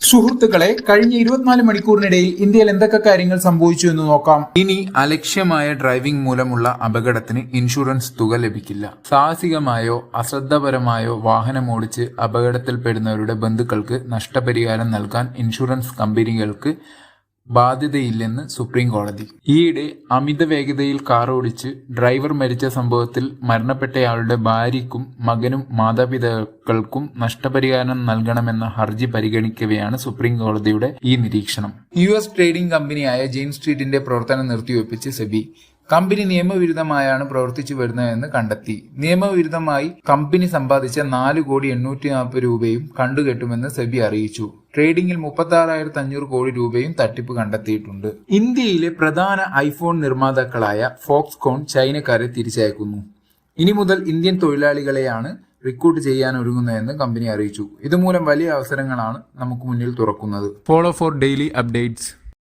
സുഹൃത്തുക്കളെ, കഴിഞ്ഞ 24 മണിക്കൂറിനിടയിൽ ഇന്ത്യയിൽ എന്തൊക്കെ കാര്യങ്ങൾ സംഭവിച്ചു എന്ന് നോക്കാം. ഇനി അലക്ഷ്യമായ ഡ്രൈവിംഗ് മൂലമുള്ള അപകടത്തിന് ഇൻഷുറൻസ് തുക ലഭിക്കില്ല. സാഹസികമായോ അശ്രദ്ധപരമായോ വാഹനമോടിച്ച് അപകടത്തിൽപ്പെടുന്നവരുടെ ബന്ധുക്കൾക്ക് നഷ്ടപരിഹാരം നൽകാൻ ഇൻഷുറൻസ് കമ്പനികൾക്ക് ബാധ്യതയില്ലെന്ന് സുപ്രീം കോടതി. ഈയിടെ അമിത വേഗതയിൽ കാർ ഓടിച്ച് ഡ്രൈവർ മരിച്ച സംഭവത്തിൽ മരണപ്പെട്ടയാളുടെ ഭാര്യയ്ക്കും മകനും മാതാപിതാക്കൾക്കും നഷ്ടപരിഹാരം നൽകണമെന്ന ഹർജി പരിഗണിക്കവെയാണ് സുപ്രീം കോടതിയുടെ ഈ നിരീക്ഷണം. US ട്രേഡിംഗ് കമ്പനിയായ ജെയിംസ് സ്ട്രീറ്റിന്റെ പ്രവർത്തനം നിർത്തിവെപ്പിച്ച് സെബി. കമ്പനി നിയമവിരുദ്ധമായാണ് പ്രവർത്തിച്ചു വരുന്നതെന്ന് കണ്ടെത്തി. നിയമവിരുദ്ധമായി കമ്പനി സമ്പാദിച്ച 4,840 രൂപയും കണ്ടുകെട്ടുമെന്ന് സെബി അറിയിച്ചു. ട്രേഡിംഗിൽ 36,500 കോടി രൂപയും തട്ടിപ്പ് കണ്ടെത്തിയിട്ടുണ്ട്. ഇന്ത്യയിലെ പ്രധാന ഐഫോൺ നിർമ്മാതാക്കളായ ഫോക്സ്കോൺ ചൈനക്കാരെ തിരിച്ചയക്കുന്നു. ഇനി മുതൽ ഇന്ത്യൻ തൊഴിലാളികളെയാണ് റിക്രൂട്ട് ചെയ്യാൻ ഒരുങ്ങുന്നതെന്ന് കമ്പനി അറിയിച്ചു. ഇതുമൂലം വലിയ അവസരങ്ങളാണ് നമുക്ക് മുന്നിൽ തുറക്കുന്നത്. Follow four daily updates.